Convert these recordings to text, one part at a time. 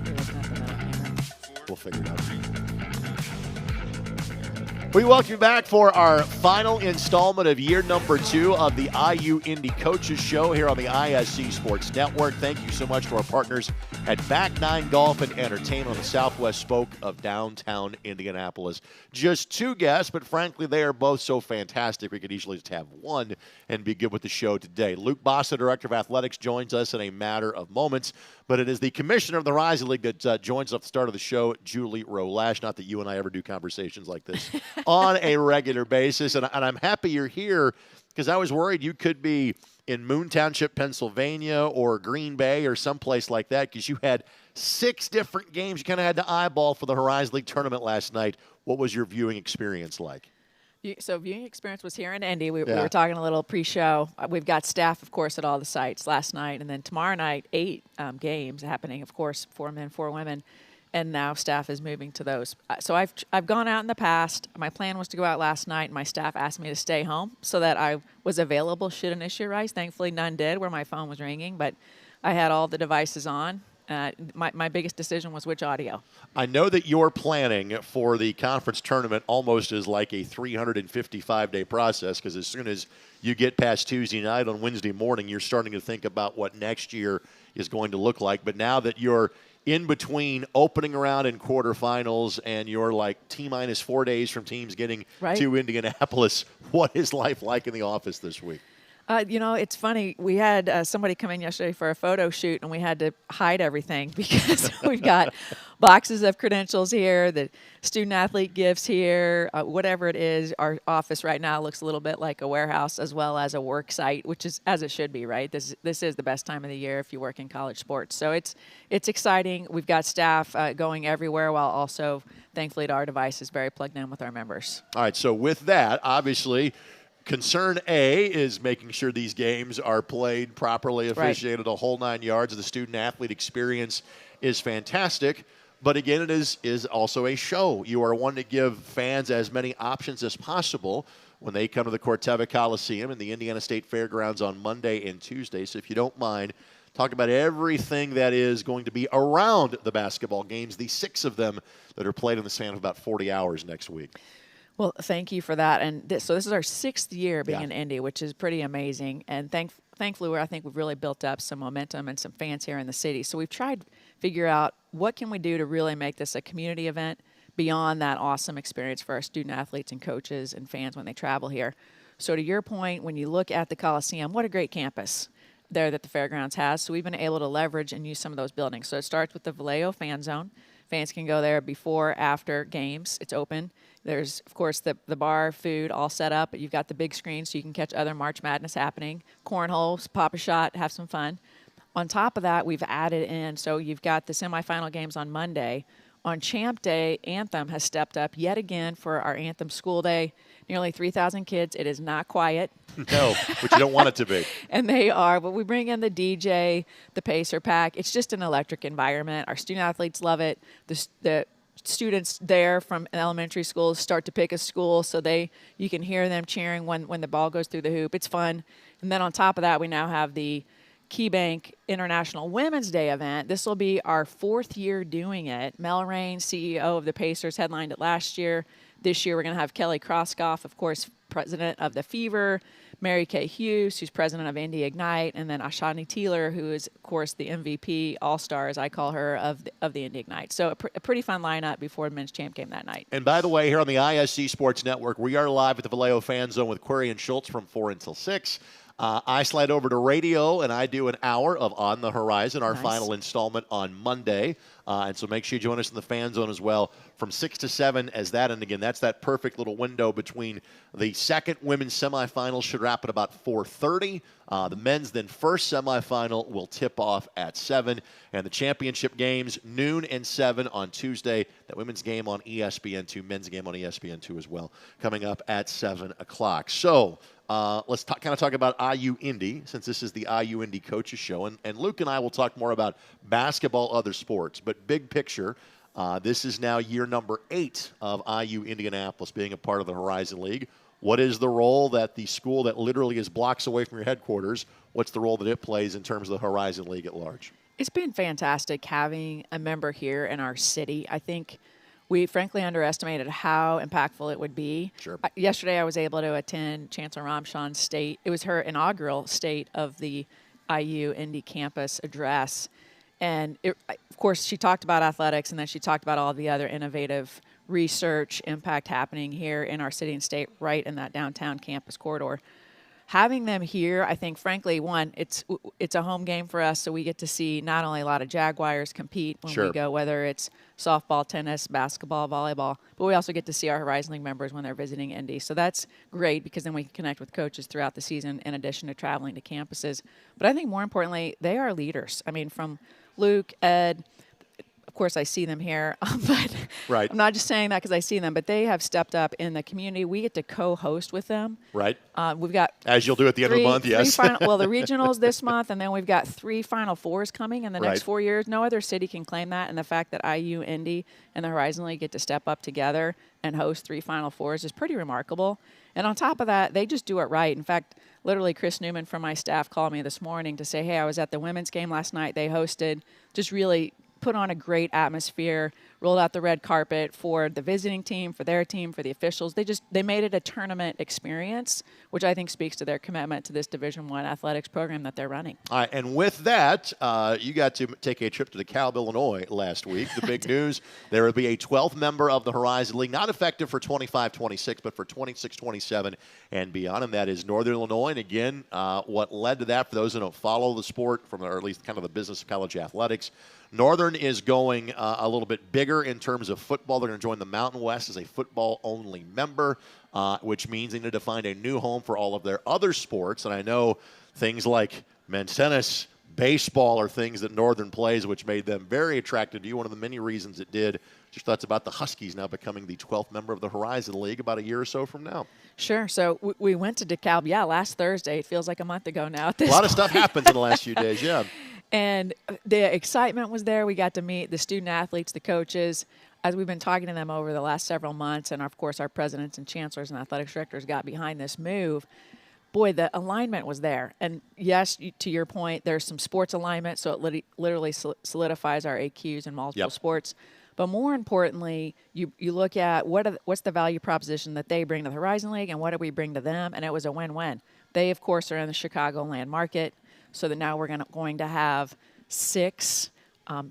You're looking at the middle camera. We'll figure it out. We welcome you back for our final installment of year number 2 of the IU Indy Coaches Show here on the ISC Sports Network. Thank you so much to our partners at Back 9 Golf and Entertainment on the southwest spoke of downtown Indianapolis. Just 2 guests, but frankly, they are both so fantastic we could easily just have one and be good with the show today. Luke Bosso, Director of Athletics, joins us in a matter of moments, but it is the Commissioner of the Rising League that joins us at the start of the show, Julie Roe-Lach. Not that you and I ever do conversations like this on a regular basis, and I'm happy you're here because I was worried you could be in Moon Township, Pennsylvania, or Green Bay, or someplace like that, because you had 6 different games you kind of had to eyeball for the Horizon League tournament last night. What was your viewing experience like? So viewing experience was here in Indy. We were talking a little pre-show. We've got staff, of course, at all the sites last night, and then tomorrow night, 8 games happening, of course, 4 men, 4 women. And now staff is moving to those. So I've gone out in the past. My plan was to go out last night, and my staff asked me to stay home so that I was available should an issue arise. Thankfully, none did where my phone was ringing, but I had all the devices on. My biggest decision was which audio. I know that your planning for the conference tournament almost is like a 355-day process, because as soon as you get past Tuesday night on Wednesday morning, you're starting to think about what next year is going to look like. But now that you're in between opening round and quarterfinals, and you're like T-minus 4 days from teams getting to Indianapolis, what is life like in the office this week? It's funny. We had somebody come in yesterday for a photo shoot, and we had to hide everything because we've got boxes of credentials here, the student-athlete gifts here, whatever it is. Our office right now looks a little bit like a warehouse as well as a work site, which is as it should be, right? This is the best time of the year if you work in college sports. So it's exciting. We've got staff going everywhere while also, thankfully, our device is very plugged in with our members. All right, so with that, obviously, concern A is making sure these games are played properly, officiated, a whole 9 yards. The student-athlete experience is fantastic. But again, it is also a show. You are wanting to give fans as many options as possible when they come to the Corteva Coliseum and the Indiana State Fairgrounds on Monday and Tuesday. So if you don't mind, talk about everything that is going to be around the basketball games, the 6 of them that are played in the span of about 40 hours next week. Well, thank you for that. And so this is our 6th year being in Indy, which is pretty amazing. And thankfully, I think we've really built up some momentum and some fans here in the city. So we've tried to figure out what can we do to really make this a community event beyond that awesome experience for our student athletes and coaches and fans when they travel here. So to your point, when you look at the Coliseum, what a great campus there that the Fairgrounds has. So we've been able to leverage and use some of those buildings. So it starts with the Vallejo Fan Zone. Fans can go there before, after games. It's open. There's, of course, the bar, food, all set up. But you've got the big screen so you can catch other March Madness happening. Cornholes, pop a shot, have some fun. On top of that, we've added in, so you've got the semifinal games on Monday. On Champ Day, Anthem has stepped up yet again for our Anthem School Day. Nearly 3,000 kids. It is not quiet. No, but you don't want it to be. And they are. But we bring in the DJ, the Pacer Pack. It's just an electric environment. Our student athletes love it. The students there from elementary schools start to pick a school so you can hear them cheering when the ball goes through the hoop. It's fun. And then on top of that, we now have the KeyBank International Women's Day event. This will be our 4th year doing it. Mel Rain, CEO of the Pacers, headlined it last year. This year we're going to have Kelly Kroskoff, of course, president of the Fever, Mary Kay Hughes, who's president of Indy Ignite, and then Ashani Teeler, who is, of course, the MVP All-Star, as I call her, of the Indy Ignite. So a pretty fun lineup before the men's champ game that night. And by the way, here on the ISC Sports Network, we are live at the Vallejo Fan Zone with Query and Schultz from 4 until 6. I slide over to radio, and I do an hour of On the Horizon, our final installment on Monday. And so make sure you join us in the Fan Zone as well from 6 to 7 as that. And again, that's that perfect little window between the second women's semifinal should wrap at about 4:30. The men's then first semifinal will tip off at 7. And the championship games, noon and 7 on Tuesday. That women's game on ESPN2, men's game on ESPN2 as well, coming up at 7 o'clock. So let's kind of talk about IU Indy, since this is the IU Indy Coaches Show. And Luke and I will talk more about basketball, other sports. But big picture, this is now year number 8 of IU Indianapolis being a part of the Horizon League. What is the role that the school that literally is blocks away from your headquarters, what's the role that it plays in terms of the Horizon League at large? It's been fantastic having a member here in our city. I think we frankly underestimated how impactful it would be. Sure. Yesterday, I was able to attend Chancellor Ramshawn's state. It was her inaugural state of the IU Indy campus address. And of course, she talked about athletics, and then she talked about all the other innovative research impact happening here in our city and state, right in that downtown campus corridor. Having them here, I think, frankly, one, it's a home game for us, so we get to see not only a lot of Jaguars compete when Sure. we go, whether it's softball, tennis, basketball, volleyball, but we also get to see our Horizon League members when they're visiting Indy. So that's great because then we can connect with coaches throughout the season in addition to traveling to campuses. But I think more importantly, they are leaders. I mean, from Luke, Ed, of course, I see them here, but Right. I'm not just saying that because I see them, but they have stepped up in the community. We get to co-host with them. Right. We've got As you'll do at the end of the month, yes. the regionals this month, and then we've got 3 Final Fours coming in the next Right. 4 years. No other city can claim that, and the fact that IU, Indy, and the Horizon League get to step up together and host 3 Final Fours is pretty remarkable. And on top of that, they just do it right. In fact, literally Chris Newman from my staff called me this morning to say, hey, I was at the women's game last night. They hosted, just really put on a great atmosphere, rolled out the red carpet for the visiting team, for their team, for the officials. They made it a tournament experience, which I think speaks to their commitment to this Division I athletics program that they're running. All right, and with that, you got to take a trip to DeKalb, Illinois last week. The big news, there will be a 12th member of the Horizon League, not effective for 25-26, but for 26-27 and beyond, and that is Northern Illinois. And again, what led to that, for those who don't follow the sport, or at least kind of the business of college athletics, Northern is going a little bit bigger in terms of football. They're going to join the Mountain West as a football-only member, which means they need to find a new home for all of their other sports. And I know things like men's tennis, baseball are things that Northern plays, which made them very attractive to you. One of the many reasons it did. Just thoughts about the Huskies now becoming the 12th member of the Horizon League about a year or so from now. Sure. So we went to DeKalb, last Thursday. It feels like a month ago now. A lot of stuff happens in the last few days, yeah. And the excitement was there. We got to meet the student athletes, the coaches, as we've been talking to them over the last several months. And, of course, our presidents and chancellors and athletics directors got behind this move. Boy, the alignment was there. And, yes, to your point, there's some sports alignment, so it literally solidifies our AQs in multiple sports. But more importantly, you look at what's the value proposition that they bring to the Horizon League and what do we bring to them, and it was a win-win. They, of course, are in the Chicagoland market. So that now we're going to have 6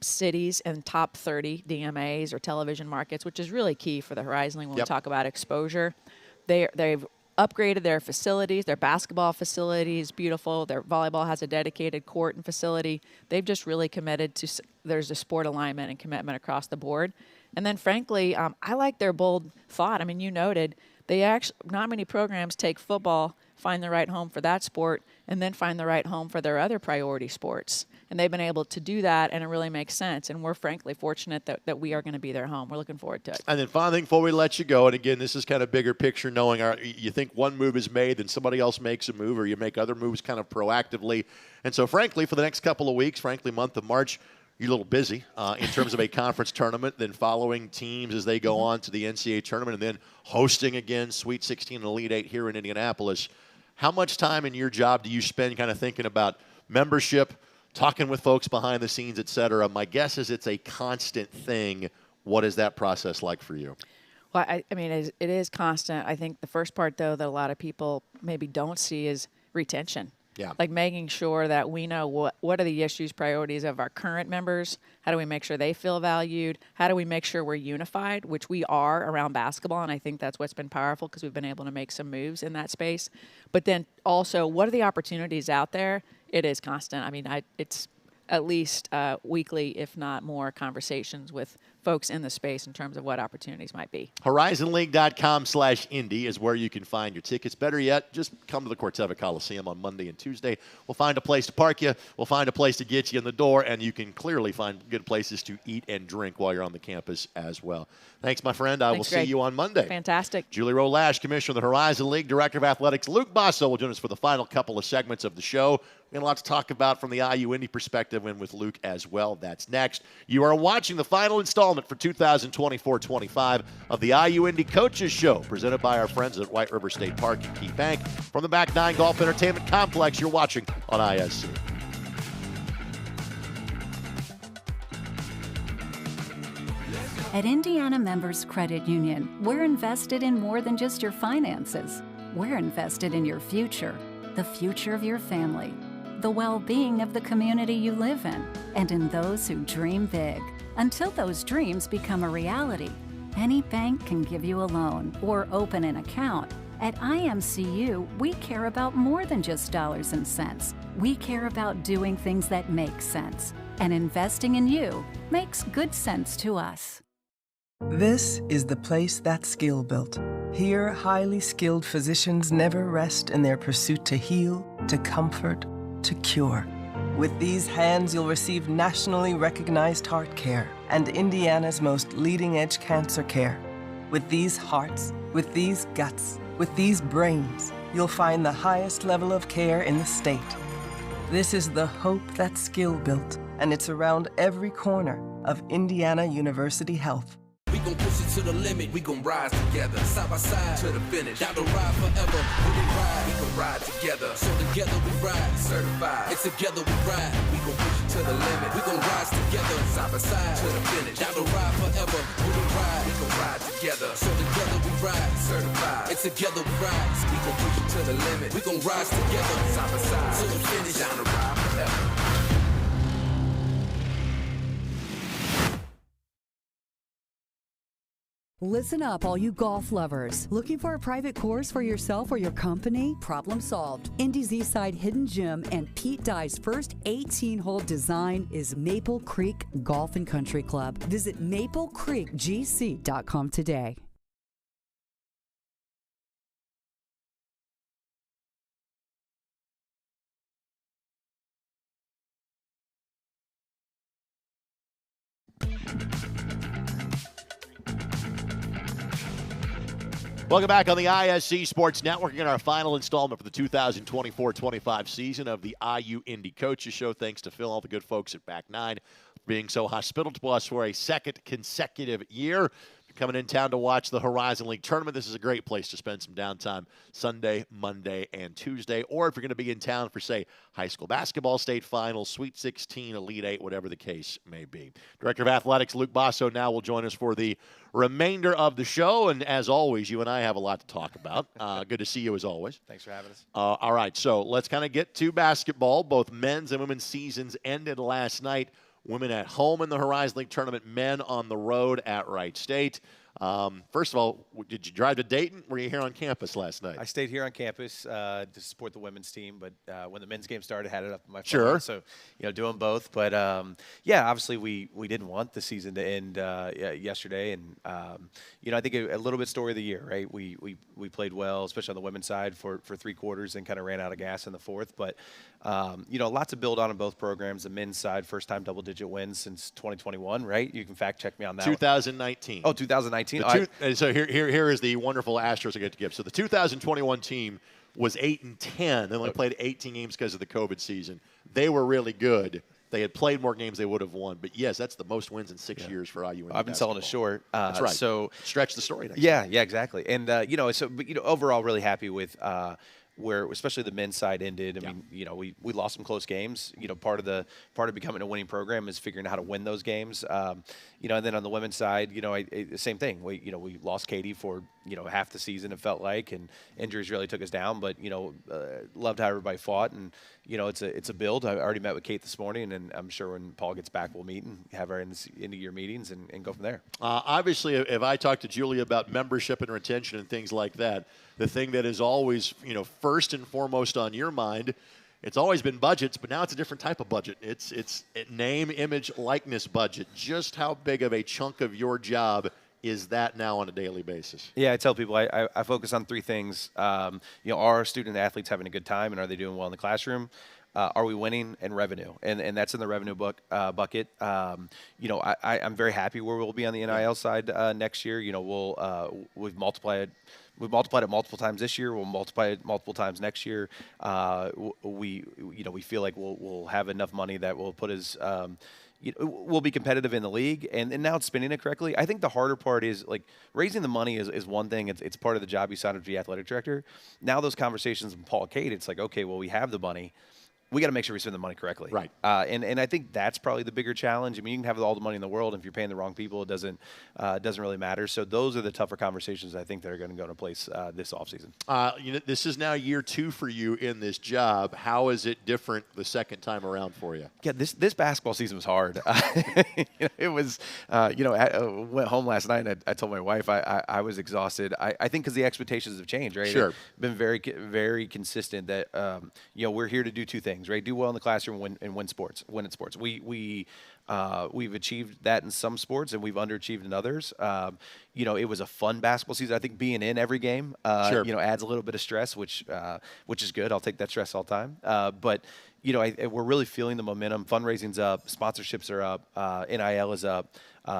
cities in top 30 DMAs or television markets, which is really key for the Horizon League when we talk about exposure. They've upgraded their facilities. Their basketball facility is beautiful. Their volleyball has a dedicated court and facility. They've just really committed to there's a sport alignment and commitment across the board. And then, frankly, I like their bold thought. I mean, you noted not many programs take football, find the right home for that sport, and then find the right home for their other priority sports. And they've been able to do that, and it really makes sense. And we're frankly fortunate that we are going to be their home. We're looking forward to it. And then final thing before we let you go, and again, this is kind of bigger picture, knowing you think one move is made, then somebody else makes a move, or you make other moves kind of proactively. And so, frankly, for the next couple of weeks, month of March, you're a little busy in terms of a conference tournament, then following teams as they go on to the NCAA tournament, and then hosting again Sweet 16 and Elite 8 here in Indianapolis. How much time in your job do you spend kind of thinking about membership, talking with folks behind the scenes, et cetera? My guess is it's a constant thing. What is that process like for you? Well, I mean, it is constant. I think the first part, though, that a lot of people maybe don't see is retention. Yeah. Like making sure that we know what are the issues, priorities of our current members. How do we make sure they feel valued? How do we make sure we're unified, which we are around basketball, and I think that's what's been powerful because we've been able to make some moves in that space. But then also, what are the opportunities out there? It is constant. I mean, it's at least weekly, if not more, conversations with folks in the space in terms of what opportunities might be. HorizonLeague.com/Indy is where you can find your tickets. Better yet, just come to the Corteva Coliseum on Monday and Tuesday. We'll find a place to park you. We'll find a place to get you in the door, and you can clearly find good places to eat and drink while you're on the campus as well. Thanks, my friend. I will see you on Monday. Fantastic. Julie Roe-Lach, Commissioner of the Horizon League, Director of Athletics. Luke Bosso will join us for the final couple of segments of the show. We have a lot to talk about from the IU Indy perspective and with Luke as well. That's next. You are watching the final installment for 2024-25 of the IU Indy Coaches Show, presented by our friends at White River State Park and Key Bank. From the Back 9 Golf Entertainment Complex, you're watching on ISC. At Indiana Members Credit Union, we're invested in more than just your finances. We're invested in your future, the future of your family, the well-being of the community you live in, and in those who dream big. Until those dreams become a reality, any bank can give you a loan or open an account. At IMCU, we care about more than just dollars and cents. We care about doing things that make sense. And investing in you makes good sense to us. This is the place that's skill built. Here, highly skilled physicians never rest in their pursuit to heal, to comfort, to cure. With these hands, you'll receive nationally recognized heart care and Indiana's most leading-edge cancer care. With these hearts, with these guts, with these brains, you'll find the highest level of care in the state. This is the hope that's skill built, and it's around every corner of Indiana University Health. We gon' push it to the limit, we gon' rise together, side by side to the finish. Down the ride forever, we gon' ride together. So together we ride, certified. It's together we ride, we gon' push it to the limit. We gon' rise together, side by side to the finish. Down the ride forever, we gon' ride together. So together we ride, certified. It's together we ride, we gon' push it to the limit. We gon' rise together, side by side to the finish. Down the ride forever. Listen up, all you golf lovers. Looking for a private course for yourself or your company? Problem solved. Indy's Eastside Hidden Gem and Pete Dye's first 18-hole design is Maple Creek Golf and Country Club. Visit maplecreekgc.com today. Welcome back on the ISC Sports Network in our final installment for the 2024-25 season of the IU Indy Coaches Show. Thanks to Phil, all the good folks at Back 9 for being so hospitable to us for a second consecutive year. Coming in town to watch the Horizon League tournament, this is a great place to spend some downtime Sunday, Monday, and Tuesday. Or if you're going to be in town for, say, high school basketball state finals, Sweet 16, Elite 8, whatever the case may be. Director of Athletics Luke Bosso now will join us for the remainder of the show. And as always, you and I have a lot to talk about. Good to see you as always. Thanks for having us. All right, so let's kind of get to basketball. Both men's and women's seasons ended last night. Women at home in the Horizon League tournament, men on the road at Wright State. First of all, did you drive to Dayton? Were you here on campus last night? I stayed here on campus to support the women's team, but when the men's game started, I had it up on my phone. Sure. So, doing both. But, yeah, obviously we didn't want the season to end yesterday. And, I think a little bit story of the year, right? We played well, especially on the women's side for 3 quarters and kind of ran out of gas in the fourth. But, lots to build on in both programs. The men's side, first-time double-digit wins since 2021, right? You can fact-check me on that 2019. Oh, 2019. So here is the wonderful Astros I get to give. So the 2021 team was 8-10. They only played 18 games because of the COVID season. They were really good. They had played more games they would have won. But, yes, that's the most wins in 6 years for IU. I've been selling it short. That's right. So stretch the story next Yeah, time. yeah, exactly. And, overall really happy with where especially the men's side ended. I mean, we lost some close games. Part of becoming a winning program is figuring out how to win those games. And then on the women's side, same thing. We lost Katie for half the season, it felt like, and injuries really took us down. But loved how everybody fought, and it's a build. I already met with Kate this morning, and I'm sure when Paul gets back, we'll meet and have our end of year meetings and go from there. Obviously, if I talk to Julie about membership and retention and things like that, the thing that is always first and foremost on your mind. It's always been budgets, but now it's a different type of budget. It's name, image, likeness budget. Just how big of a chunk of your job is that now on a daily basis? Yeah, I tell people I focus on 3 things. Are student athletes having a good time, and are they doing well in the classroom? Are we winning? And revenue, and that's in the revenue bucket. I'm very happy where we'll be on the NIL side next year. We've multiplied it multiple times this year. We'll multiply it multiple times next year. We feel like we'll have enough money that will put us. We'll be competitive in the league, and now it's spending it correctly. I think the harder part is like raising the money is one thing. It's part of the job you signed up to be athletic director. Now those conversations with Paul and Kate, it's like, okay, well, we have the money. we got to make sure we spend the money correctly. Right. And I think that's probably the bigger challenge. I mean, you can have all the money in the world, and if you're paying the wrong people, it doesn't really matter. So those are the tougher conversations I think that are going to go into place this offseason. This is now year 2 for you in this job. How is it different the second time around for you? Yeah, this basketball season was hard. It was, I went home last night and I told my wife I was exhausted. I think because the expectations have changed, right? Sure. It's been very, very consistent that, we're here to do 2 things, right? Do well in the classroom and win in sports. We've achieved that in some sports and we've underachieved in others. It was a fun basketball season. I think being in every game, Sure. adds a little bit of stress, which is good. I'll take that stress all the time. But we're really feeling the momentum. Fundraising's up, sponsorships are up, NIL is up,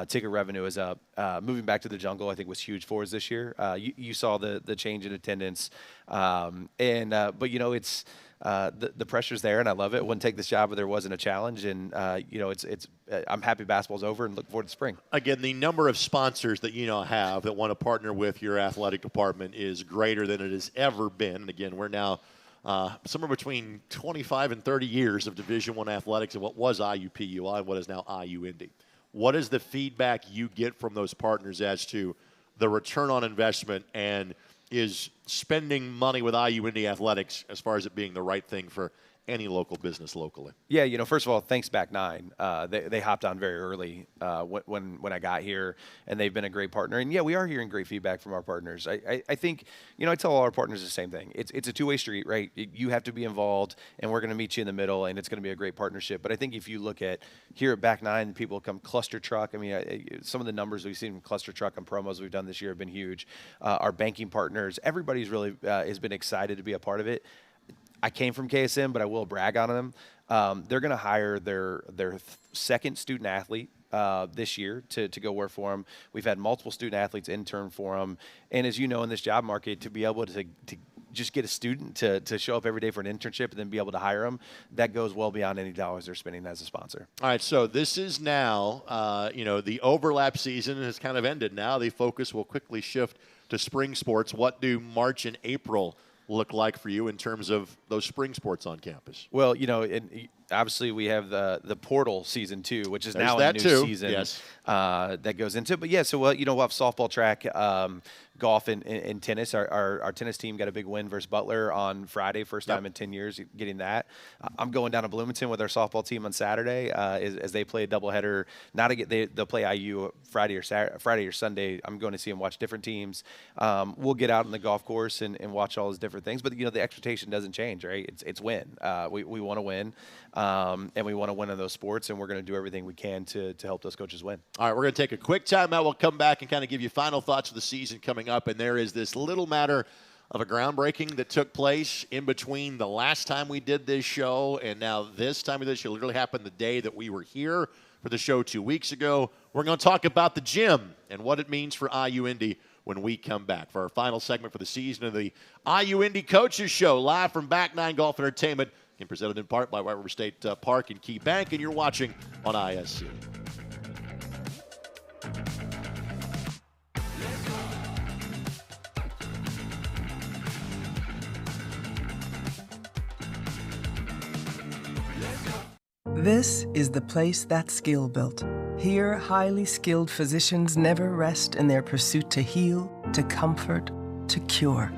ticket revenue is up. Moving back to the jungle, I think, was huge for us this year. You saw the change in attendance, but it's the pressure's there, and I love it. Wouldn't take this job if there wasn't a challenge, and I'm happy basketball's over and look forward to spring. Again, the number of sponsors that you now have that want to partner with your athletic department is greater than it has ever been. And again, we're now somewhere between 25 and 30 years of Division I athletics and what was IUPUI and what is now IU Indy. What is the feedback you get from those partners as to the return on investment, and is spending money with IU Indy athletics as far as it being the right thing for any local business locally? Yeah, first of all, thanks Back Nine. They hopped on very early when I got here, and they've been a great partner. And yeah, we are hearing great feedback from our partners. I think, I tell all our partners the same thing. It's a two-way street, right? You have to be involved, and we're going to meet you in the middle, and it's going to be a great partnership. But I think if you look at here at Back Nine, people come cluster truck. I mean, some of the numbers we've seen from cluster truck and promos we've done this year have been huge. Our banking partners, everybody's really has been excited to be a part of it. I came from KSM, but I will brag on them. They're going to hire their second student athlete this year to go work for them. We've had multiple student athletes intern for them. And as you know, in this job market, to be able to just get a student to show up every day for an internship and then be able to hire them, that goes well beyond any dollars they're spending as a sponsor. All right, so this is now, the overlap season has kind of ended now. The focus will quickly shift to spring sports. What do March and April look like for you in terms of those spring sports on campus? Well, obviously we have the portal season 2, which is There's now that a new too. season. Yes. That goes into it. But yeah, so we'll have softball, track, golf, and tennis. Our tennis team got a big win versus Butler on Friday, first time in 10 years getting that. I'm going down to Bloomington with our softball team on Saturday as they play a doubleheader. They'll play IU Friday or Sunday. I'm going to see them watch different teams. We'll get out on the golf course and watch all those different things. But the expectation doesn't change, right? It's win. We want to win, and we want to win in those sports, and we're going to do everything we can to help those coaches win. All right, we're going to take a quick timeout. We'll come back and kind of give you final thoughts of the season coming up. And there is this little matter of a groundbreaking that took place in between the last time we did this show and now this time of this show. Literally happened the day that we were here for the show 2 weeks ago. We're going to talk about the gym and what it means for IU Indy when we come back for our final segment for the season of the IU Indy Coaches Show, live from Back Nine Golf Entertainment, and presented in part by White River State Park and Key Bank, and you're watching on ISC. This is the place that's skill built. Here, highly skilled physicians never rest in their pursuit to heal, to comfort, to cure.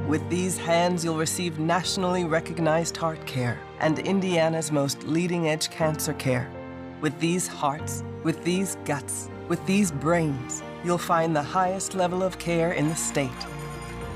With these hands, you'll receive nationally recognized heart care and Indiana's most leading-edge cancer care. With these hearts, with these guts, with these brains, you'll find the highest level of care in the state.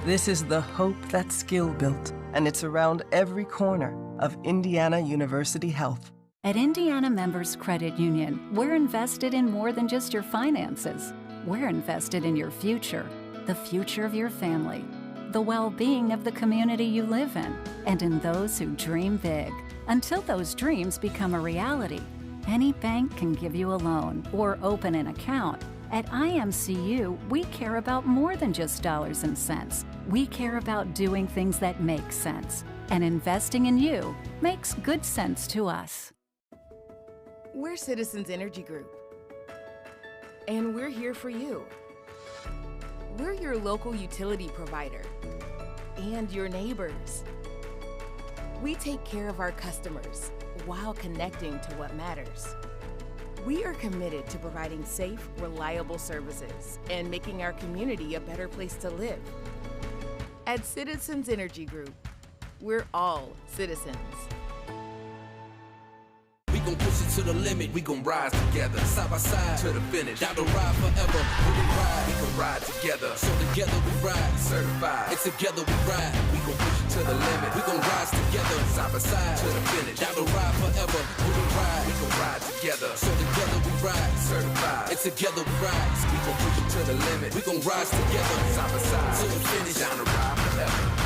This is the hope that's skill built, and it's around every corner of Indiana University Health. At Indiana Members Credit Union, we're invested in more than just your finances. We're invested in your future, the future of your family, the well-being of the community you live in, and in those who dream big. Until those dreams become a reality, any bank can give you a loan or open an account. At IMCU, we care about more than just dollars and cents. We care about doing things that make sense. And investing in you makes good sense to us. We're Citizens Energy Group, and we're here for you. We're your local utility provider and your neighbors. We take care of our customers while connecting to what matters. We are committed to providing safe, reliable services and making our community a better place to live. At Citizens Energy Group, we're all citizens. We gon' push it to the limit, we gon' rise together, side by side to the finish. Down the ride forever, when we ride, we gon' ride together. So together we ride, certified. It's together we ride, we gon' push it to the limit. We gon' rise together, side by side to the finish. Down the ride forever, when we ride, we gon' ride together. So together we ride, certified. It's together we ride, so we gon' push it to the limit. We gon' rise together, side by side to the finish. Down the ride forever.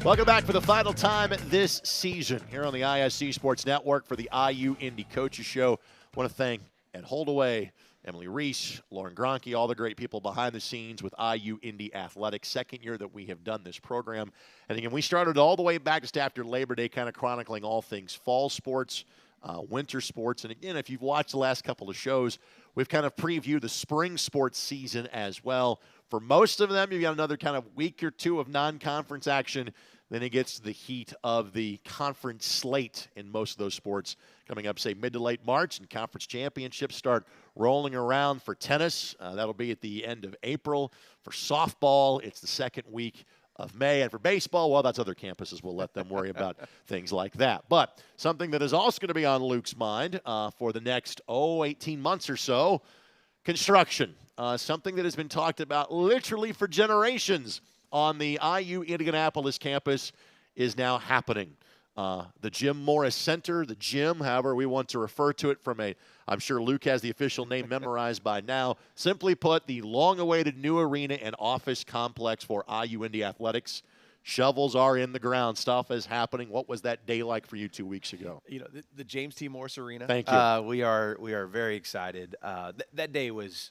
Welcome back for the final time this season here on the ISC Sports Network for the IU Indy Coaches Show. I want to thank Ed Holdaway, Emily Reese, Lauren Gronke, all the great people behind the scenes with IU Indy Athletics. Second year that we have done this program. And again, we started all the way back just after Labor Day, kind of chronicling all things fall sports, winter sports. And again, if you've watched the last couple of shows, we've kind of previewed the spring sports season as well. For most of them, you've got another kind of week or two of non-conference action. Then it gets to the heat of the conference slate in most of those sports coming up, say, mid to late March, and conference championships start rolling around for tennis. That'll be at the end of April. For softball, it's the second week of May. And for baseball, well, that's other campuses. We'll let them worry about things like that. But something that is also going to be on Luke's mind for the next, 18 months or so, construction. Something that has been talked about literally for generations on the IU Indianapolis campus is now happening. The Jim Morris Center, the gym, however we want to refer to it I'm sure Luke has the official name memorized by now. Simply put, the long-awaited new arena and office complex for IU Indy Athletics. Shovels are in the ground. Stuff is happening. What was that day like for you 2 weeks ago? You know, the James T. Morris Arena. Thank you. We are very excited. That day was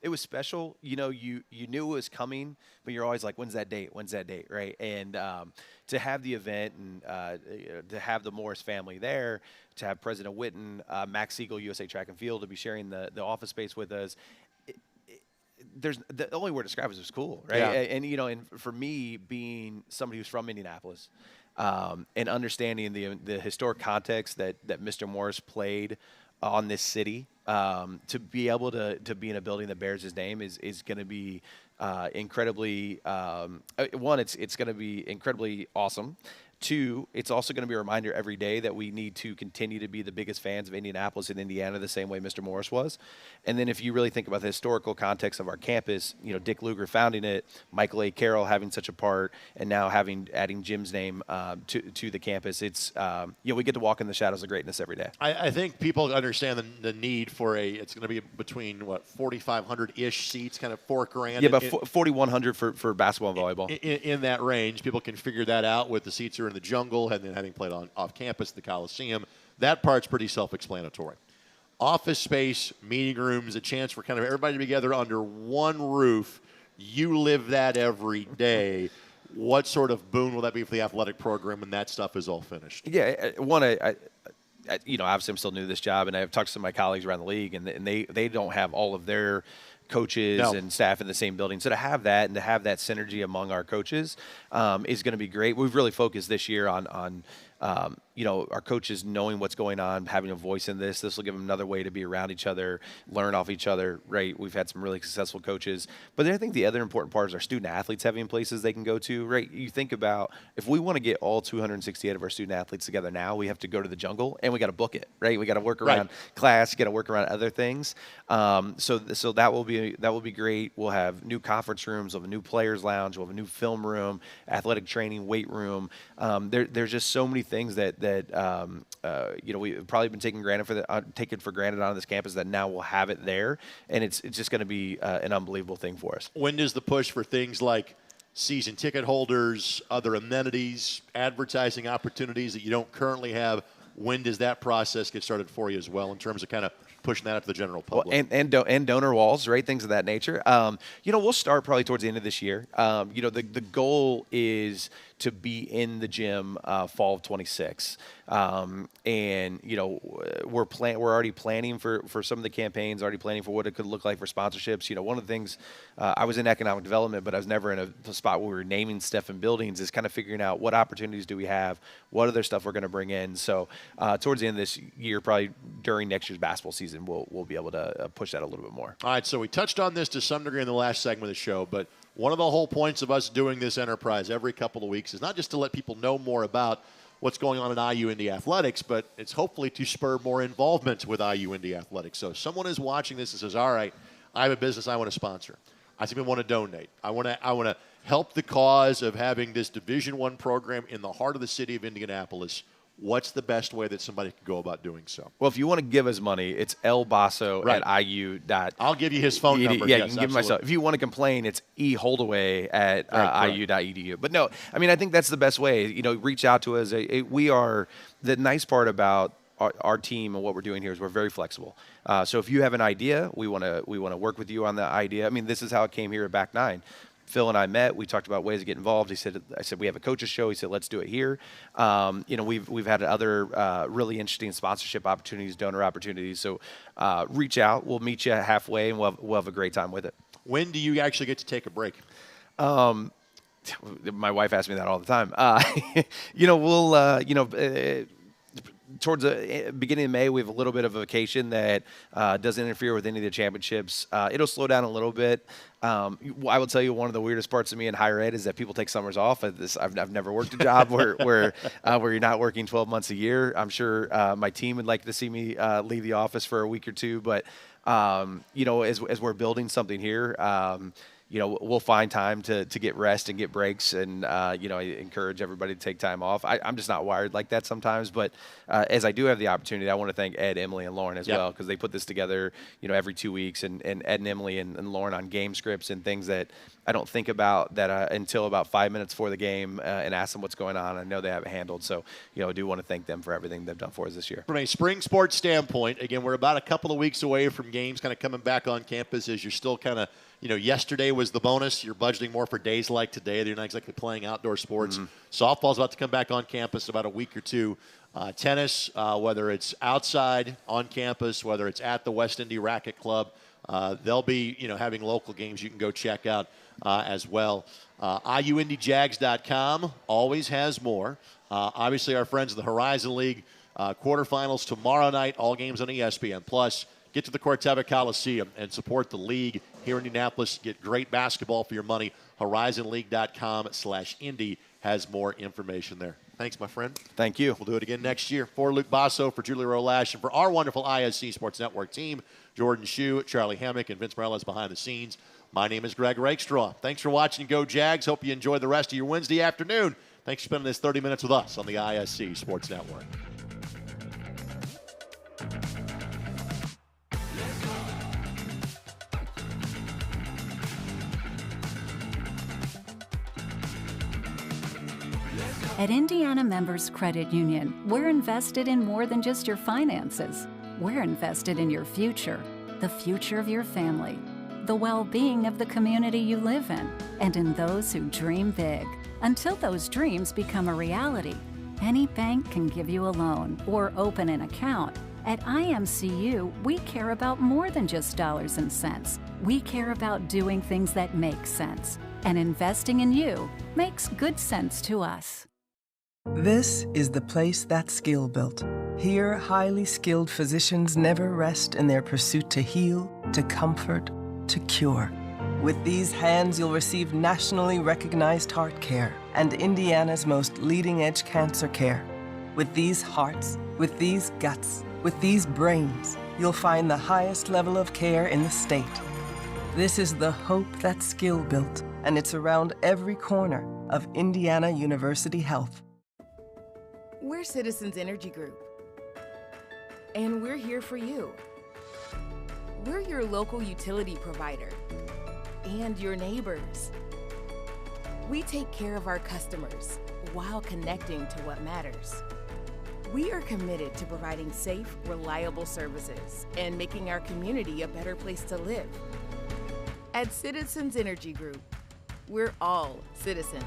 it was special. You know, you knew it was coming, but you're always like, when's that date? When's that date? Right? And to have the event and to have the Morris family there, to have President Witten, Max Siegel, USA Track and Field, to be sharing the office space with us. There's the only word to describe it was cool, right? Yeah. And you know, and for me, being somebody who's from Indianapolis, and understanding the historic context that Mr. Morris played on this city, to be able to be in a building that bears his name is going to be incredibly one. It's going to be incredibly awesome. Two, it's also going to be a reminder every day that we need to continue to be the biggest fans of Indianapolis and Indiana the same way Mr. Morris was. And then if you really think about the historical context of our campus, you know, Dick Lugar founding it, Michael A. Carroll having such a part, and now adding Jim's name to the campus, it's, you know, we get to walk in the shadows of greatness every day. I think people understand the need for it's going to be between, 4,500-ish seats, kind of $4,000. Yeah, about 4,100 for basketball and volleyball. In that range. People can figure that out with the seats are in the jungle and then having played off campus, the Coliseum. That part's pretty self-explanatory. Office space, meeting rooms, a chance for kind of everybody to be together under one roof. You live that every day. What sort of boon will that be for the athletic program when that stuff is all finished? Yeah, you know, obviously I'm still new to this job, and I've talked to some of my colleagues around the league, and they don't have all of their coaches and staff in the same building. So to have that and to have that synergy among our coaches is going to be great. We've really focused this year on you know, our coaches knowing what's going on, having a voice in this. This will give them another way to be around each other, learn off each other, right? We've had some really successful coaches. But then I think the other important part is our student athletes having places they can go to, right? You think about if we want to get all 268 of our student athletes together now, we have to go to the jungle and we got to book it, right? We got to work around class, got to work around other things. So that will be great. We'll have new conference rooms, we'll have a new players lounge, we'll have a new film room, athletic training, weight room. There's just so many things that you know, we've probably been taken for granted on this campus that now we'll have it there, and it's just going to be an unbelievable thing for us. When does the push for things like season ticket holders, other amenities, advertising opportunities that you don't currently have, when does that process get started for you as well in terms of kind of pushing that up to the general public? Well, and donor walls, right? Things of that nature. You know, we'll start probably towards the end of this year. You know, the goal is to be in the gym fall of 26. And we're already planning for some of the campaigns, already planning for what it could look like for sponsorships. One of the things, I was in economic development, but I was never in a spot where we were naming stuff in buildings, is kind of figuring out what opportunities do we have, what other stuff we're going to bring in. So towards the end of this year, probably during next year's basketball season, we'll be able to push that a little bit more. All right, so we touched on this to some degree in the last segment of the show, but one of the whole points of us doing this enterprise every couple of weeks is not just to let people know more about what's going on in IU Indy athletics, but it's hopefully to spur more involvement with IU Indy athletics. So if someone is watching this and says, all right, I have a business I want to sponsor. I simply want to donate. I want to help the cause of having this Division I program in the heart of the city of Indianapolis. What's the best way that somebody can go about doing so? Well, if you want to give us money, it's Bosso at IU. I'll give you his phone number. Yeah, yes, you can give him myself. If you want to complain, it's eholdaway at IU.edu. But no, I mean, I think that's the best way. Reach out to us. We are, the nice part about our team and what we're doing here is we're very flexible. So if you have an idea, we want to work with you on the idea. I mean, this is how it came here at Back 9. Phil and I met. We talked about ways to get involved. I said, we have a coaches show. He said, let's do it here. We've had other really interesting sponsorship opportunities, donor opportunities. So reach out. We'll meet you halfway, and we'll have a great time with it. When do you actually get to take a break? My wife asks me that all the time. Towards the beginning of May, we have a little bit of a vacation that doesn't interfere with any of the championships. It'll slow down a little bit. I will tell you, one of the weirdest parts of me in higher ed is that people take summers off. I've never worked a job where you're not working 12 months a year. I'm sure my team would like to see me leave the office for a week or two, but as we're building something here, we'll find time to get rest and get breaks, and I encourage everybody to take time off. I'm just not wired like that sometimes, but as I do have the opportunity, I want to thank Ed, Emily, and Lauren as well, because they put this together, every 2 weeks, and Ed and Emily and Lauren on game scripts and things that I don't think about that until about 5 minutes before the game and ask them what's going on. I know they have it handled, so I do want to thank them for everything they've done for us this year. From a spring sports standpoint, again, we're about a couple of weeks away from games kind of coming back on campus, as you're still kind of yesterday was the bonus. You're budgeting more for days like today. They're not exactly playing outdoor sports. Mm-hmm. Softball's about to come back on campus in about a week or two. Tennis, whether it's outside on campus, whether it's at the West Indy Racket Club, they'll be having local games you can go check out as well. IUIndyJags.com always has more. Obviously, our friends of the Horizon League quarterfinals tomorrow night, all games on ESPN+. Get to the Corteva Coliseum and support the league here in Indianapolis. Get great basketball for your money. HorizonLeague.com/Indy has more information there. Thanks, my friend. Thank you. We'll do it again next year. For Luke Bosso, for Julie Roe-Lach, and for our wonderful ISC Sports Network team, Jordan Shue, Charlie Hammock, and Vince Morales behind the scenes. My name is Greg Rakestraw. Thanks for watching Go Jags. Hope you enjoy the rest of your Wednesday afternoon. Thanks for spending this 30 minutes with us on the ISC Sports Network. At Indiana Members Credit Union, we're invested in more than just your finances. We're invested in your future, the future of your family, the well-being of the community you live in, and in those who dream big. Until those dreams become a reality, any bank can give you a loan or open an account. At IMCU, we care about more than just dollars and cents. We care about doing things that make sense. And investing in you makes good sense to us. This is the place that's skill built. Here, highly skilled physicians never rest in their pursuit to heal, to comfort, to cure. With these hands, you'll receive nationally recognized heart care and Indiana's most leading-edge cancer care. With these hearts, with these guts, with these brains, you'll find the highest level of care in the state. This is the hope that's skill built, and it's around every corner of Indiana University Health. We're Citizens Energy Group, and we're here for you. We're your local utility provider and your neighbors. We take care of our customers while connecting to what matters. We are committed to providing safe, reliable services and making our community a better place to live. At Citizens Energy Group, we're all citizens.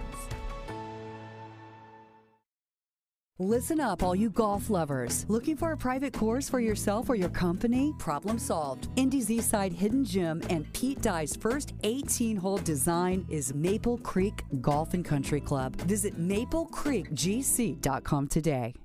Listen up, all you golf lovers. Looking for a private course for yourself or your company? Problem solved. Indy's Eastside Hidden Gym and Pete Dye's first 18-hole design is Maple Creek Golf and Country Club. Visit maplecreekgc.com today.